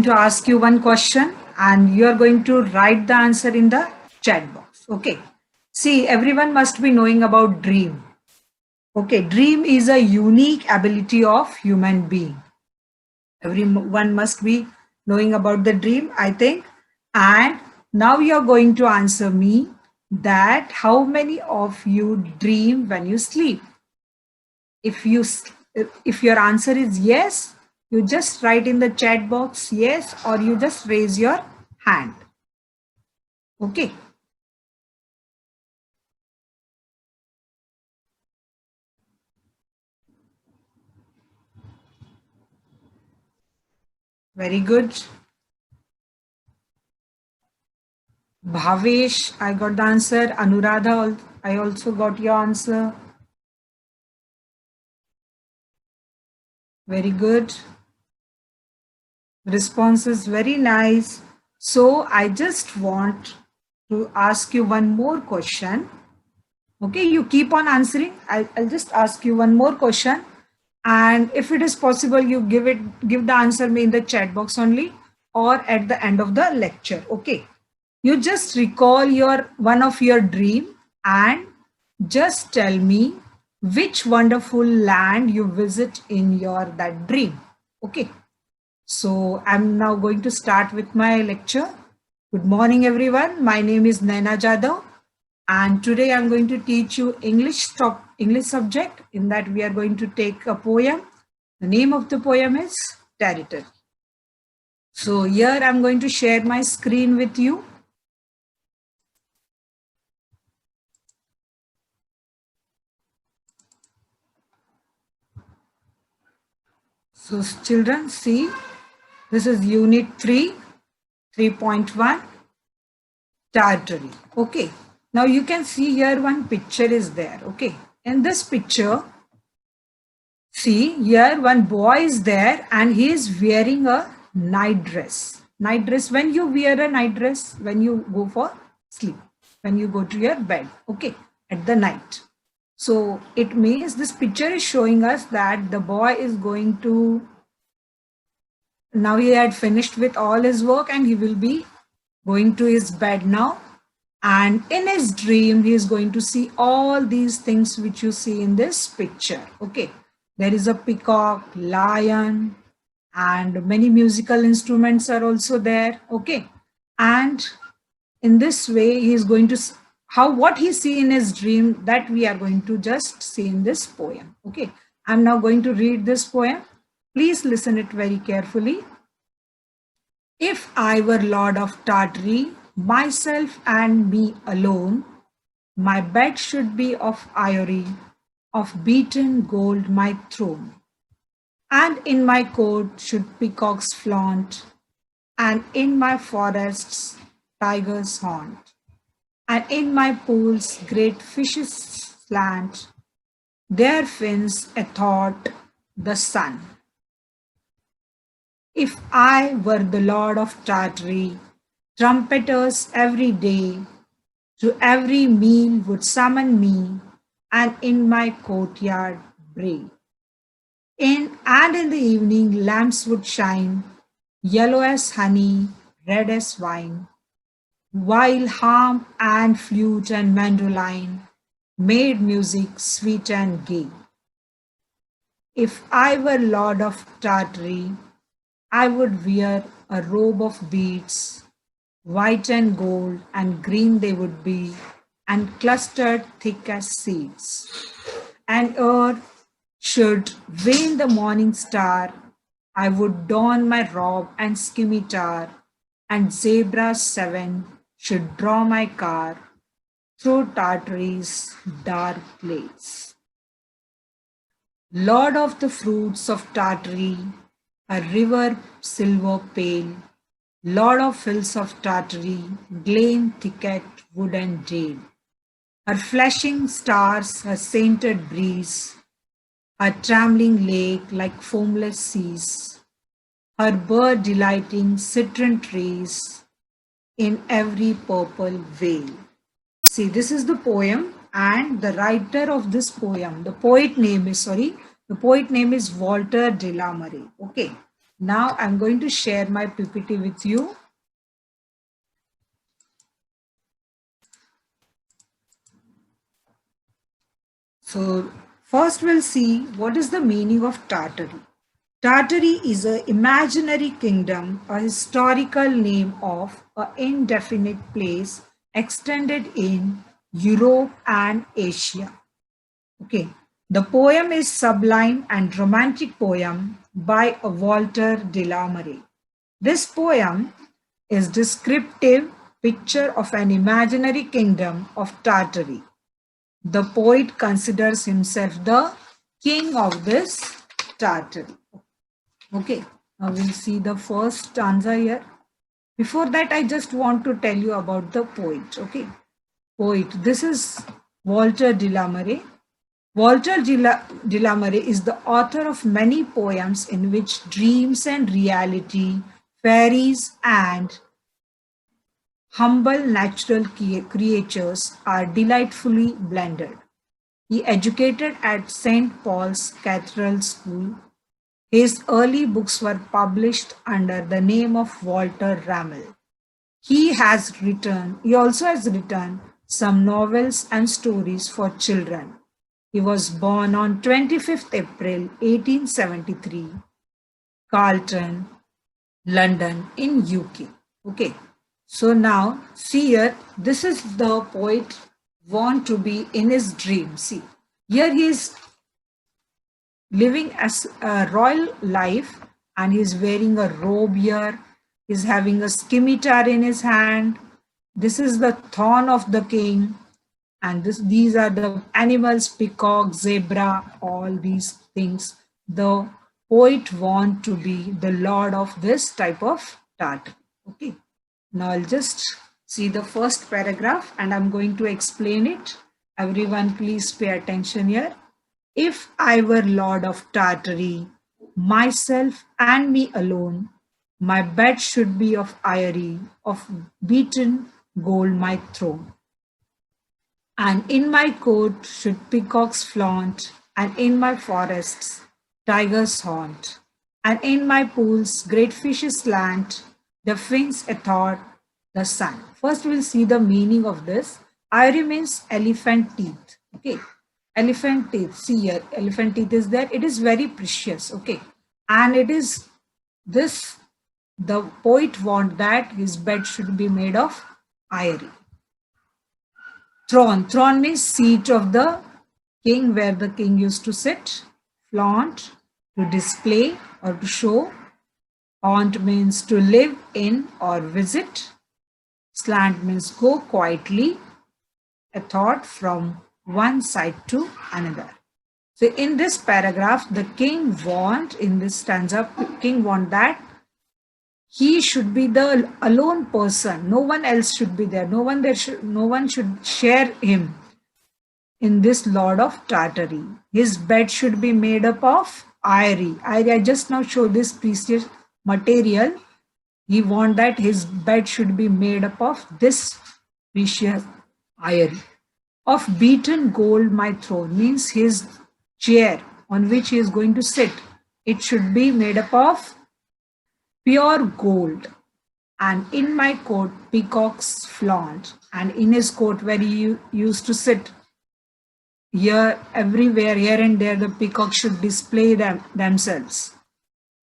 going to ask you one question and you are going to write the answer in the chat box. Okay. See, everyone must be knowing about dream. Okay. Dream is a unique ability of human being. Everyone must be knowing about the dream, I think. And now you're going to answer me that how many of you dream when you sleep? If your answer is yes, you just write in the chat box yes, or you just raise your hand. Okay. Very good. Bhavesh, I got the answer. Anuradha, I also got your answer. Very good. Response is very nice. So I just want to ask you one more question. Okay, you keep on answering. I'll just ask you one more question. And if it is possible, you give the answer me in the chat box only or at the end of the lecture. Okay. You just recall one of your dream and just tell me which wonderful land you visit in that dream. Okay. So I'm now going to start with my lecture. Good morning, everyone. My name is Naina Jadhav, and today I'm going to teach you English subject. In that we are going to take a poem. The name of the poem is Territory. So here I'm going to share my screen with you. So children, see, this is unit 3, 3.1, territory. Okay. Now you can see here one picture is there. Okay. In this picture, see here one boy is there and he is wearing a night dress. Night dress, when you wear a night dress, when you go for sleep, when you go to your bed, okay, at the night. So it means this picture is showing us that the boy is going to, now he had finished with all his work and he will be going to his bed now. And in his dream, he is going to see all these things which you see in this picture. Okay. There is a peacock, lion, and many musical instruments are also there. Okay. And in this way, he is going to, what he see in his dream, that we are going to just see in this poem. Okay. I'm now going to read this poem. Please listen it very carefully. If I were Lord of Tartary, myself and me alone, my bed should be of ivory, of beaten gold my throne. And in my court should peacocks flaunt, and in my forests tigers haunt, and in my pools great fishes slant, their fins athwart the sun. If I were the Lord of Tartary, trumpeters every day to every meal would summon me, and in my courtyard bray. And in the evening lamps would shine, yellow as honey, red as wine, while harp and flute and mandolin made music sweet and gay. If I were Lord of Tartary, I would wear a robe of beads, white and gold and green they would be, and clustered thick as seeds. And ere should wane the morning star, I would don my robe and scimitar, and zebras 7 should draw my car through Tartary's dark glades. Lord of the fruits of Tartary, a river silver pale, Lord of hills of Tartary, glen, thicket, wood and dale. Her flashing stars, her sainted breeze, her trembling lake like foamless seas, her bird delighting citron trees in every purple vale. See, this is the poem, and the writer of this poem, the poet name is Walter de la Mare. Okay. Now I'm going to share my PPT with you. So first we'll see what is the meaning of Tartary. Tartary is an imaginary kingdom, a historical name of an indefinite place extended in Europe and Asia. Okay. The poem is sublime and romantic poem by Walter de la Mare. This poem is descriptive picture of an imaginary kingdom of Tartary. The poet considers himself the king of this Tartary. Okay, now we'll see the first stanza here. Before that, I just want to tell you about the poet. Okay, poet. This is Walter de la Mare. Walter de la Mare is the author of many poems in which dreams and reality, fairies and humble natural creatures are delightfully blended. He educated at St. Paul's Cathedral School. His early books were published under the name of Walter Ramel. He also has written some novels and stories for children. He was born on 25th April 1873, Carlton, London in UK. Okay, so now see here, this is the poet want to be in his dream. See, here he is living as a royal life and he's wearing a robe here. He's having a scimitar in his hand. This is the throne of the king. And these are the animals, peacock, zebra, all these things. The poet want to be the lord of this type of Tartary. Okay. Now I'll just see the first paragraph and I'm going to explain it. Everyone please pay attention here. If I were lord of Tartary, myself and me alone, my bed should be of ivory, of beaten gold my throne. And in my court should peacocks flaunt, and in my forests tigers haunt, and in my pools great fishes slant, the fins athwart the sun. First we'll see the meaning of this. Ivory means elephant teeth. Okay, elephant teeth. See here, elephant teeth is there. It is very precious. Okay, and it is this. The poet want that his bed should be made of ivory. Throne. Throne means seat of the king, where the king used to sit. Flaunt, to display or to show. Haunt means to live in or visit. Slant means go quietly. A thought from one side to another. So in this paragraph, the king want, in this stanza, king want that he should be the alone person. No one else should be there. No one should share him in this lord of Tartary. His bed should be made up of ivory. I just now show this precious material. He want that his bed should be made up of this precious ivory. Of beaten gold my throne means his chair on which he is going to sit. It should be made up of pure gold. And in my court peacocks flaunt, and in his court where he used to sit, here everywhere, here and there, the peacocks should display themselves.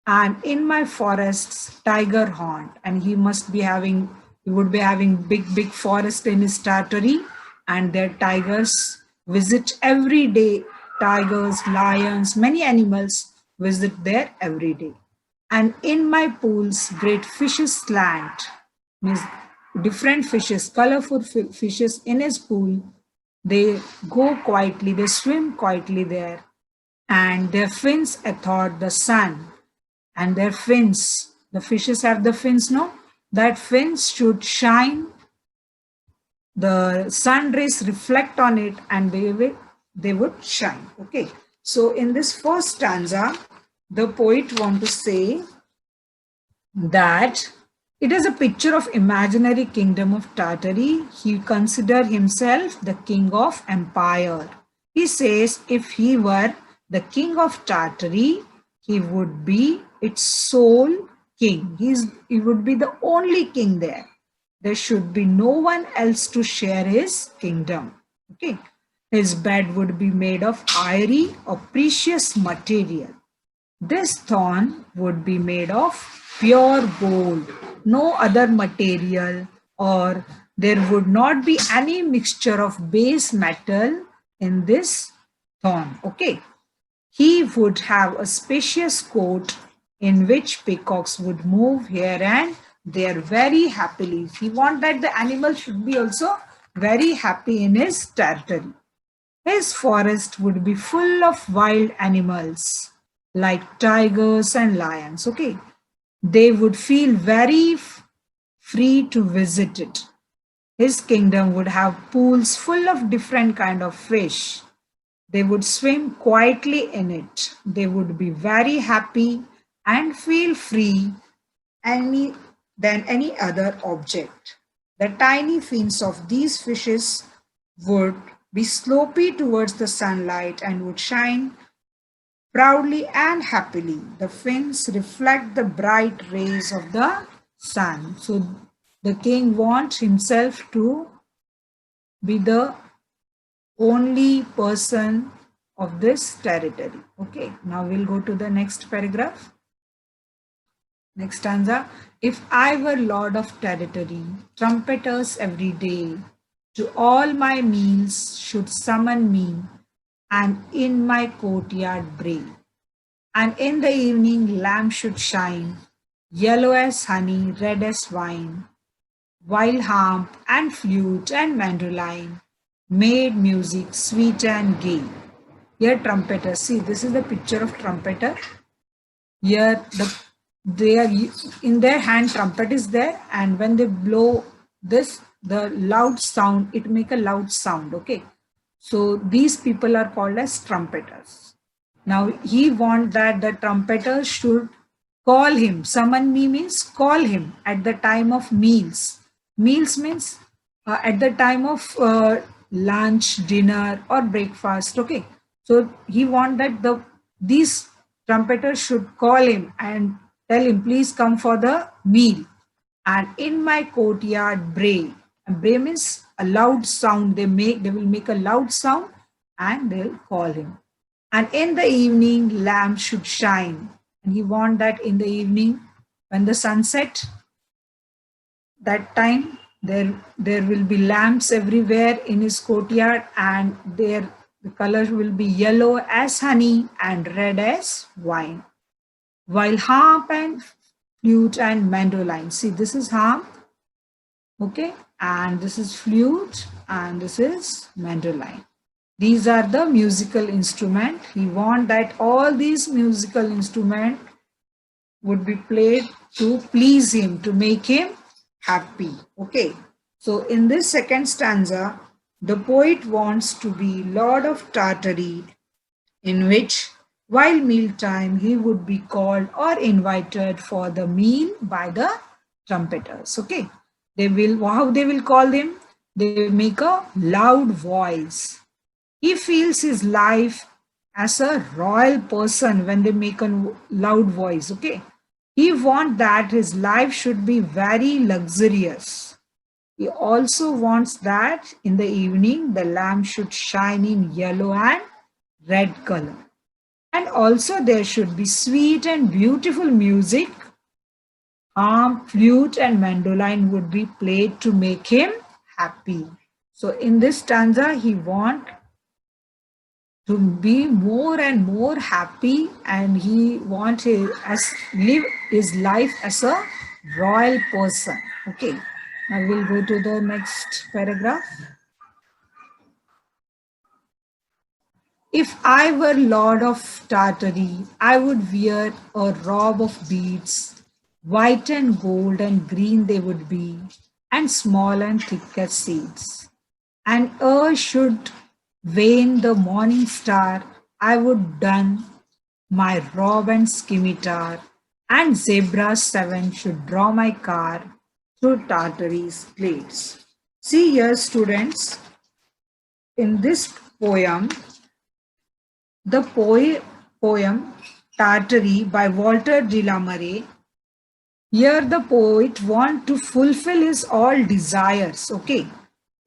And in my forests tiger haunt, and he would be having big forest in his Tartary, and their tigers visit every day. Tigers, lions, many animals visit there every day. And in my pools, great fishes slant, means different fishes, colorful fishes in his pool. They go quietly, they swim quietly there, and their fins athwart the sun. And their fins, the fishes have the fins, no? That fins should shine, the sun rays reflect on it, and they would shine. Okay, so in this first stanza, the poet want to say that it is a picture of imaginary kingdom of Tartary. He considered himself the king of empire. He says if he were the king of Tartary, he would be its sole king. He would be the only king there. There should be no one else to share his kingdom. Okay. His bed would be made of ivory or precious material. This throne would be made of pure gold, no other material, or there would not be any mixture of base metal in this throne. Okay. He would have a spacious court in which peacocks would move here and there very happily. He wants that the animal should be also very happy in his territory. His forest would be full of wild animals like tigers and lions. Okay, they would feel very free to visit it. His kingdom would have pools full of different kind of fish. They would swim quietly in it. They would be very happy and feel free than any other object. The tiny fins of these fishes would be slopy towards the sunlight and would shine proudly and happily. The fins reflect the bright rays of the sun. So the king wants himself to be the only person of this territory. Okay, now we'll go to the next paragraph. Next stanza. If I were lord of territory, trumpeters every day to all my meals should summon me, and in my courtyard bray. And in the evening lamp should shine, yellow as honey, red as wine, while harp and flute and mandolin made music sweet and gay. Here trumpeters, see this is the picture of trumpeter. Here they are in their hand, trumpet is there, and when they blow this, the loud sound, it make a loud sound. Okay, so these people are called as trumpeters. Now he want that the trumpeter should call him. Summon me means call him at the time of meals. Meals means at the time of lunch, dinner, or breakfast. Okay, so he want that these trumpeters should call him and tell him, please come for the meal. And in my courtyard bray. And bray means a loud sound. They will make a loud sound and they'll call him. And in the evening lamp should shine. And he want that in the evening when the sunset, that time there will be lamps everywhere in his courtyard, and the color will be yellow as honey and red as wine. While harp and flute and mandolin. See, this is harp, okay, and this is flute, and this is mandolin. These are the musical instrument. He want that all these musical instrument would be played to please him, to make him happy. Okay, so in this second stanza, the poet wants to be Lord of Tartary, in which while mealtime he would be called or invited for the meal by the trumpeters. Okay, how they will call them? They make a loud voice. He feels his life as a royal person when they make a loud voice. Okay, he wants that his life should be very luxurious. He also wants that in the evening the lamp should shine in yellow and red color. And also there should be sweet and beautiful music. Harp, flute and mandolin would be played to make him happy. So in this stanza, he wants to be more and more happy, and he wants to live his life as a royal person. Okay, now we'll go to the next paragraph. If I were Lord of Tartary, I would wear a robe of beads, white and gold and green they would be, and small and thick as seeds. And should wane the morning star, I would don my robe and scimitar, and zebras 7 should draw my car through Tartary's glades. See here, students, in this poem, the poem Tartary by Walter de la Mare. Here the poet want to fulfill his all desires. Okay.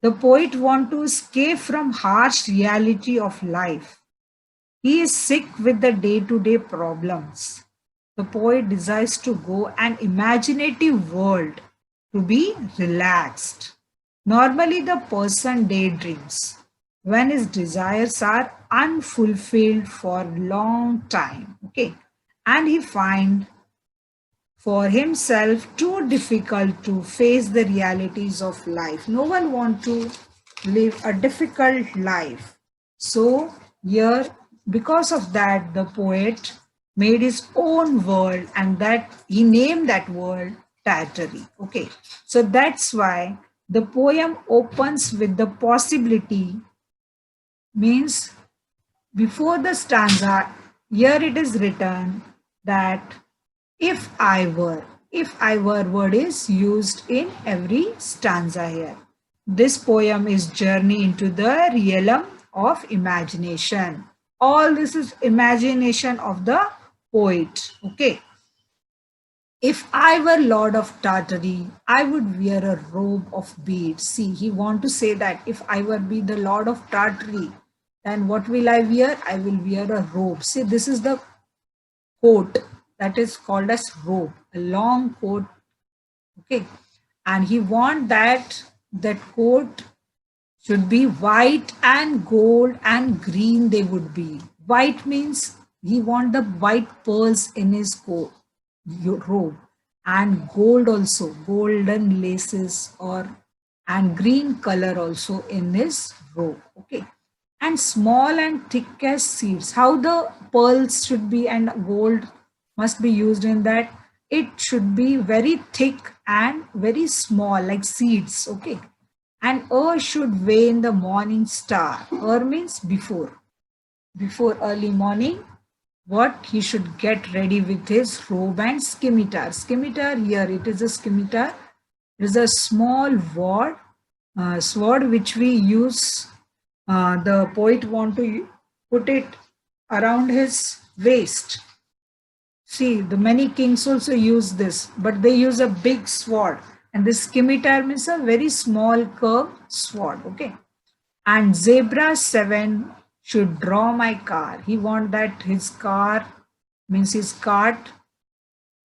The poet want to escape from harsh reality of life. He is sick with the day-to-day problems. The poet desires to go an imaginative world to be relaxed. Normally the person daydreams when his desires are unfulfilled for long time. Okay. And he find for himself too difficult to face the realities of life. No one want to live a difficult life. So here, because of that, the poet made his own world, and that he named that world Tartary. Okay, so that's why the poem opens with the possibility, means before the stanza, here it is written that if I were word is used in every stanza here. This poem is journey into the realm of imagination. All this is imagination of the poet. Okay. If I were Lord of Tartary, I would wear a robe of beads. See, he want to say that if I were be the Lord of Tartary, then what will I wear? I will wear a robe. See, this is the coat that is called as robe, a long coat. Okay, and he want that coat should be white and gold and green. They would be white, means he want the white pearls in his coat, robe, and gold also, golden laces, or and green color also in his robe. Okay, and small and thick as seeds. How the pearls should be and gold must be used in that? It should be very thick and very small, like seeds. Okay, and should weigh in the morning star. Means before early morning. What he should get ready with his robe and scimitar. Scimitar, here it is a scimitar. It is a small sword which we use. The poet want to put it around his waist. See, the many kings also use this, but they use a big sword. And this scimitar means a very small curved sword. Okay. And Zebra 7 should draw my car. He want that his car, means his cart,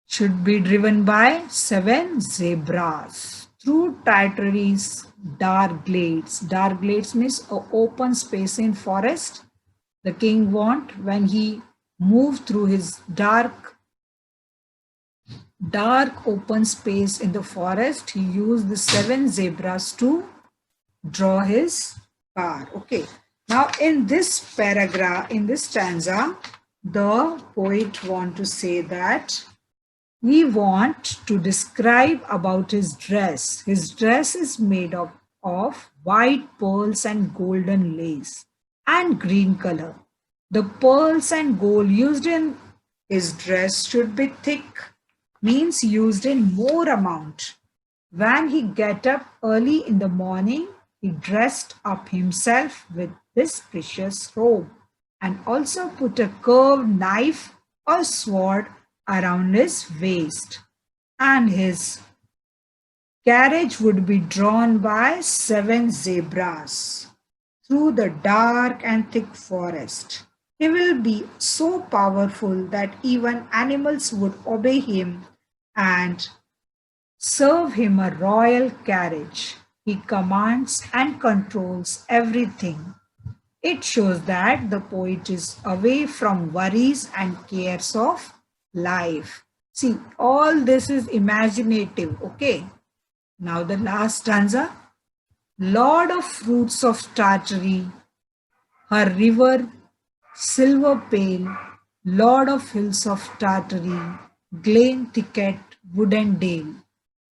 should be driven by 7 zebras through Tartary's dark glades. Dark glades means an open space in forest. The king want when he moved through his dark open space in the forest, he used the 7 zebras to draw his car. Okay. Now in this paragraph, in this stanza, the poet want to say that we want to describe about his dress. His dress is made of white pearls and golden lace and green color. The pearls and gold used in his dress should be thick, means used in more amount. When he get up early in the morning, he dressed up himself with this precious robe and also put a curved knife or sword around his waist. And his carriage would be drawn by 7 zebras through the dark and thick forest. He will be so powerful that even animals would obey him and serve him a royal carriage. He commands and controls everything. It shows that the poet is away from worries and cares of life. See, all this is imaginative. Okay. Now the last stanza. Lord of fruits of Tartary, her river silver pale, Lord of hills of Tartary, glen, thicket, wood and dale.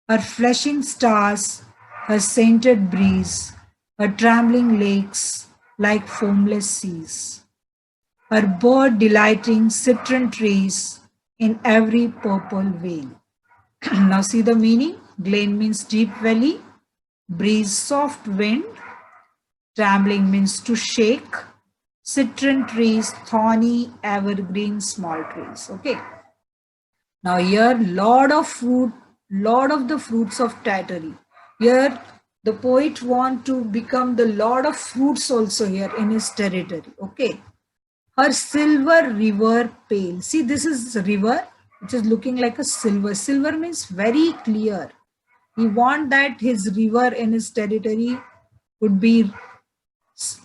Her flashing stars, her scented breeze, her trembling lakes like foamless seas. Her bird delighting citron trees in every purple veil. Now see the meaning. Glen means deep valley, breeze soft wind, trembling means to shake, citron trees, thorny, evergreen, small trees. Okay. Now here, lord of the fruits of Tartary. Here, the poet want to become the lord of fruits also here in his territory. Okay. Her silver river pale. See, this is river which is looking like a silver. Silver means very clear. He want that his river in his territory would be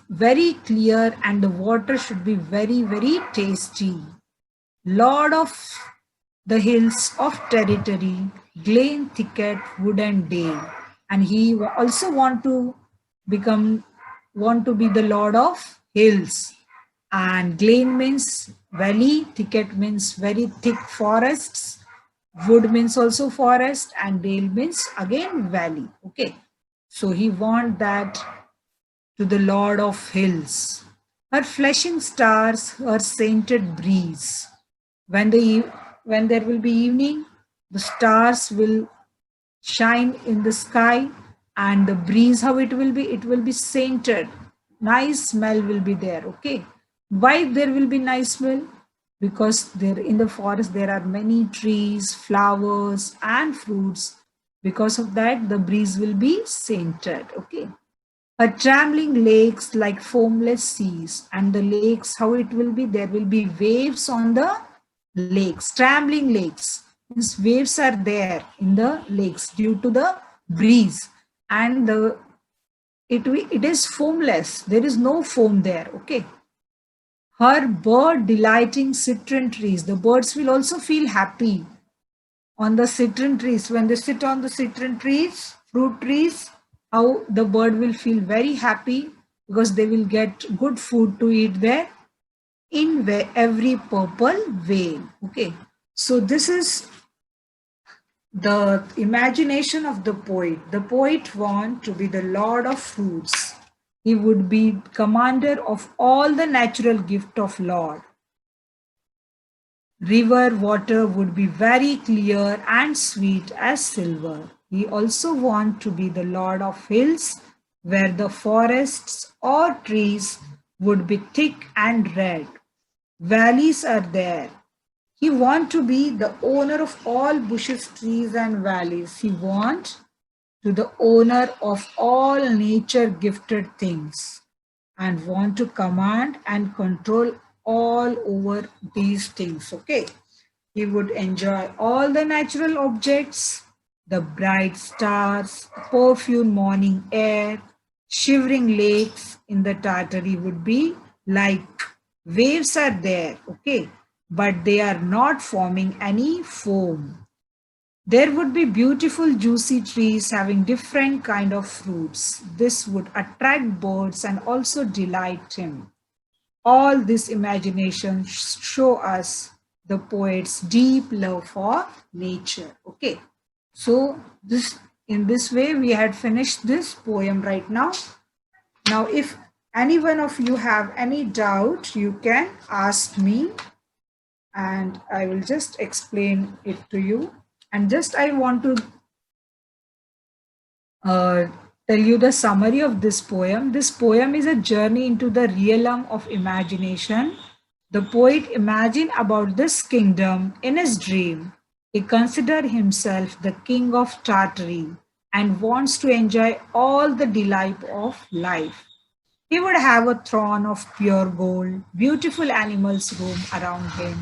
very clear and the water should be very, very tasty. Lord of the hills of territory, glen, thicket, wood and dale. And he also want to be the lord of hills. And glen means valley, thicket means very thick forests, wood means also forest, and dale means again valley. Okay. So he want that to the Lord of Hills. Her flashing stars, her sainted breeze. When when there will be evening, the stars will shine in the sky, and the breeze, how it will be? It will be scented. Nice smell will be there. Okay. Why there will be nice smell? Because there in the forest there are many trees, flowers, and fruits. Because of that, the breeze will be scented. Okay. A trembling lakes like foamless seas, and the lakes, how it will be? There will be waves on the lakes. Trembling lakes means waves are there in the lakes due to the breeze, and it is foamless. There is no foam there. Okay. Her bird delighting citron trees. The birds will also feel happy on the citron trees. When they sit on the citron trees, fruit trees, how the bird will feel very happy because they will get good food to eat there in every purple veil. Okay. So this is the imagination of the poet. The poet want to be the lord of fruits. He would be commander of all the natural gift of Lord. River water would be very clear and sweet as silver. He also want to be the lord of hills, where the forests or trees would be thick and red. Valleys are there. He want to be the owner of all bushes, trees and valleys. He want to the owner of all nature gifted things and want to command and control all over these things. Okay. He would enjoy all the natural objects, the bright stars, perfume morning air, shivering lakes in the Tartary would be like waves are there. Okay. But they are not forming any foam. There would be beautiful juicy trees having different kind of fruits. This would attract birds and also delight him. All this imagination show us the poet's deep love for nature. Okay. So in this way we had finished this poem right now. Now if any one of you have any doubt, you can ask me and I will just explain it to you. And just I want to tell you the summary of this poem. This poem is a journey into the realm of imagination. The poet imagined about this kingdom in his dream. He considered himself the king of Tartary and wants to enjoy all the delight of life. He would have a throne of pure gold, beautiful animals roam around him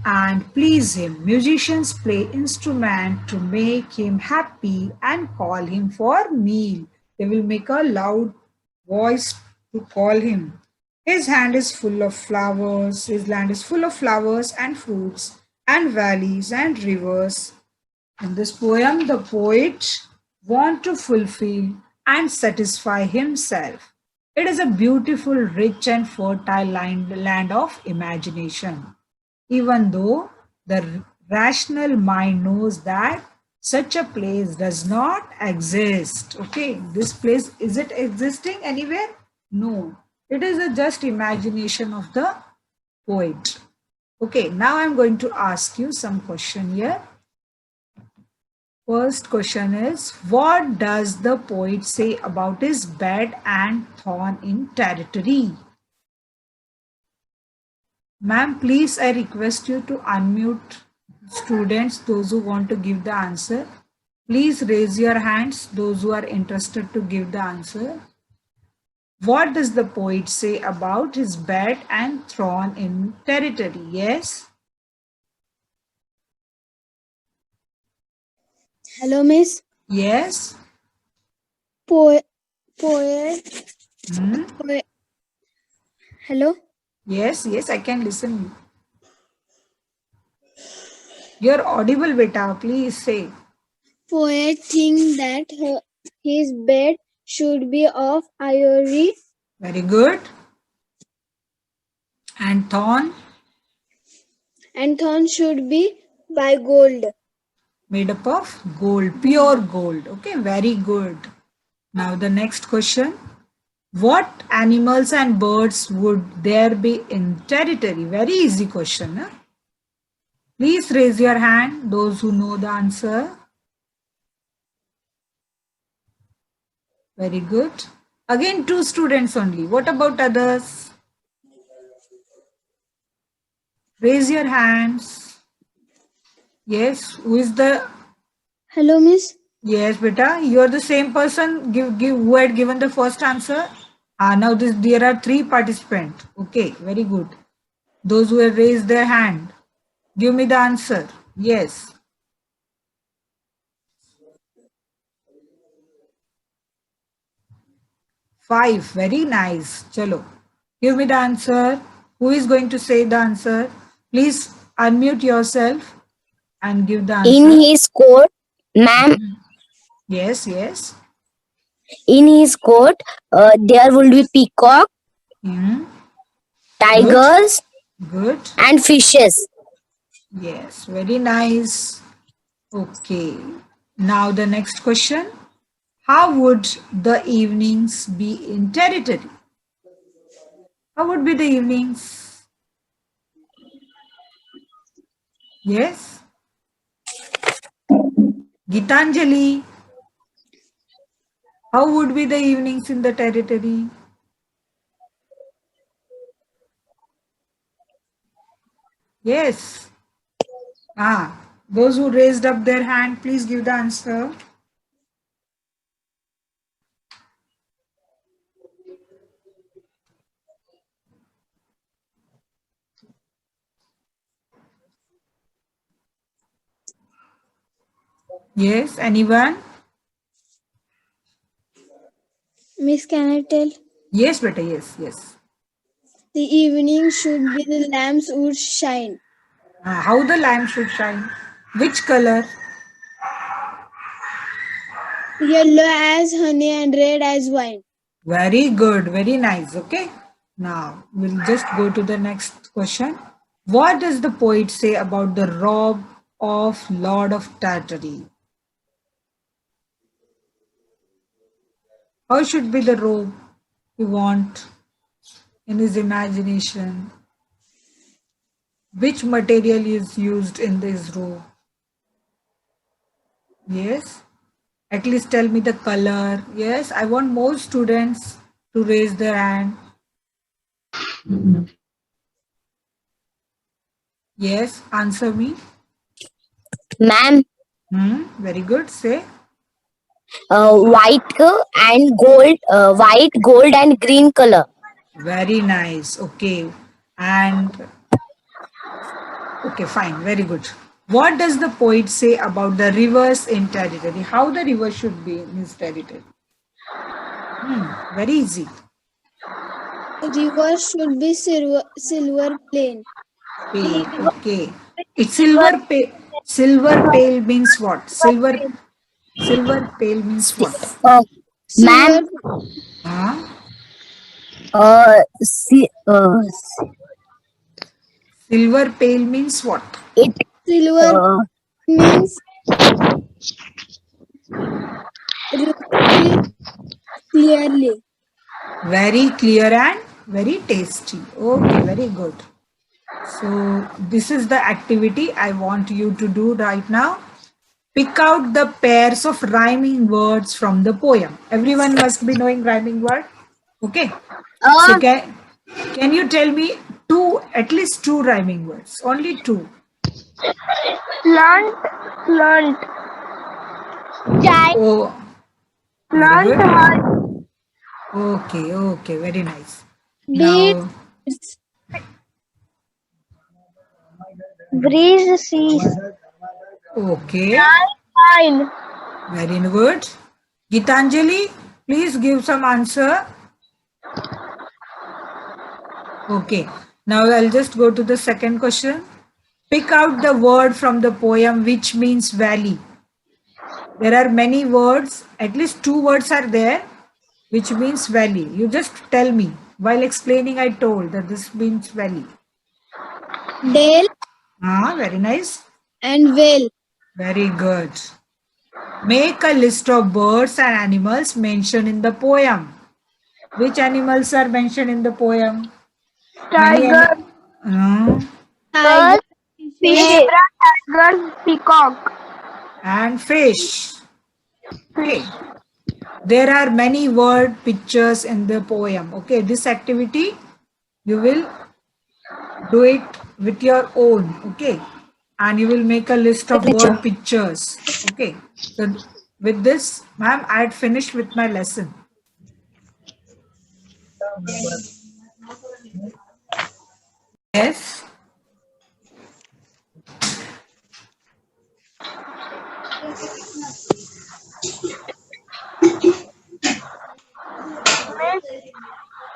and please him. Musicians play instrument to make him happy and call him for meal. They will make a loud voice to call him. His hand is full of flowers. His land is full of flowers and fruits and valleys and rivers. In this poem, the poet wants to fulfill and satisfy himself. It is a beautiful, rich and fertile land of imagination. Even though the rational mind knows that such a place does not exist. Okay, this place, is it existing anywhere? No, it is a just imagination of the poet. Okay, now I'm going to ask you some question here. First question is, what does the poet say about his bed and thorn in territory? Ma'am, please, I request you to unmute students, those who want to give the answer. Please raise your hands, those who are interested to give the answer. What does the poet say about his bed and throne in territory? Yes? Hello, Miss. Yes? Poet. Hmm? Poet. Hello. Yes, yes, I can listen. You're audible, beta. Please say. Poet think that his bed should be of ivory Very good. And thorn and thorn should be by gold. made up of gold, pure gold. Okay, very good. Now the next question. What animals and birds would there be in territory? Very easy question. Huh? Please raise your hand, those who know the answer. Very good. Again, 2 students only. What about others? Raise your hands. Yes, who is the... Hello, Miss. Yes, beta, you are the same person who had given the first answer. Now there are 3 participants. Okay, very good. Those who have raised their hand, give me the answer. Yes. Five. Very nice. Chalo. Give me the answer. Who is going to say the answer? Please unmute yourself and give the In answer. his court, ma'am, Yes, yes. in his court, there will be peacock, Hmm. Good. tigers, Good. and fishes. Yes, very nice. Okay. Now the next question. How would the evenings be in territory? How would be the evenings? Yes. Gitanjali. How would be the evenings in the territory? Yes. Those who raised up their hand, please give the answer. Yes, anyone? Miss, can I tell? Yes, beta, yes, yes. The evening should be the lamps would shine. How the lamp should shine? Which color? Yellow as honey and red as wine. Very good, very nice. Okay. Now we'll just go to the next question. What does the poet say about the robe of Lord of Tartary? How should be the robe you want in his imagination? Which material is used in this robe? Yes. At least tell me the color. Yes, I want more students to raise their hand. Yes, answer me. Ma'am, Very good. Say. white and gold, white, gold, and green color. Very nice. Okay. And okay, fine. Very good. What does the poet say about the rivers in territory? How the river should be in his territory? Very easy. River should be silver plain. Pale. Okay. It's silver pale. Silver pale means what? Silver pale means what? Uh, Silver, ma'am, Huh? uh, si- uh, Silver pale means what? it, silver uh, means river see clearly. Very clear and very tasty. Okay, very good. So this is the activity I want you to do right now. Pick out the pairs of rhyming words from the poem. Everyone must be knowing rhyming word. Okay. So uh, can you tell me Two, at least two rhyming words. Only two. Plant, plant, Oh, very plant, good. heart, Okay, okay, very nice. Beats. Now, breeze, seas, okay, fine. very good. Gitanjali, please give some answer. Okay, now I'll just go to the second question. Pick out the word from the poem which means valley. There are many words, at least two words are there, which means valley. You just tell me. While explaining, I told that this means valley. Dale Ah, very nice. and Whale. Very good. Make a list of birds and animals mentioned in the poem. Which animals are mentioned in the poem? Tiger, Tiger. bird, zebra, tiger, peacock. And fish. Okay. There are many word pictures in the poem. Okay. This activity you will do it with your own. Okay. And you will make a list of word pictures. Okay. So with this, ma'am, I had finished with my lesson. Yes.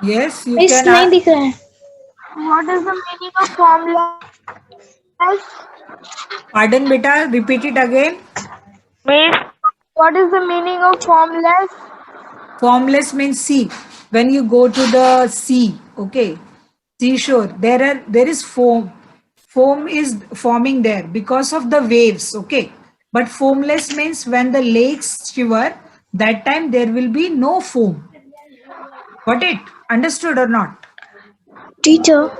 Yes, you Miss, can. नहीं दिख रहा है. What is the meaning of formless? Pardon, beta. Repeat it again. Miss, what is the meaning of formless? Formless means sea. When you go to the sea, okay, seashore, there is foam. Foam is forming there because of the waves, okay. But foamless means when the lakes shiver, that time there will be no foam. Got it? Understood or not? Teacher,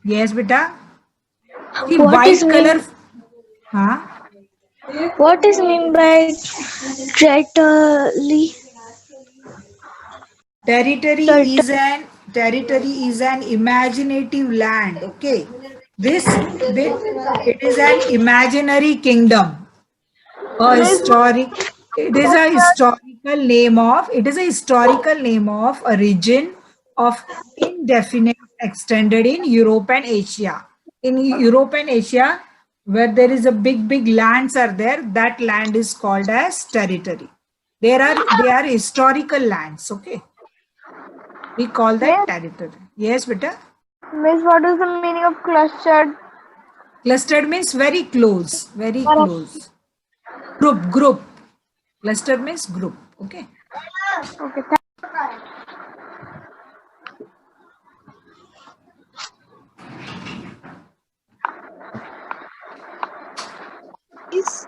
Yes, beta. See, what is white color. Huh? what is mean by territory? Territory is an imaginative land. Okay, it is an imaginary kingdom. A Miss, historic. It is a historical name of a region of indefinite extended in Europe and Asia. In Europe and Asia, where there is a big lands are there, that land is called as territory. They are historical lands. Okay. We call that territory. Yes, beta. Miss, what is the meaning of clustered? Clustered means very close, very close. Group. Cluster means group. Okay. Okay, Is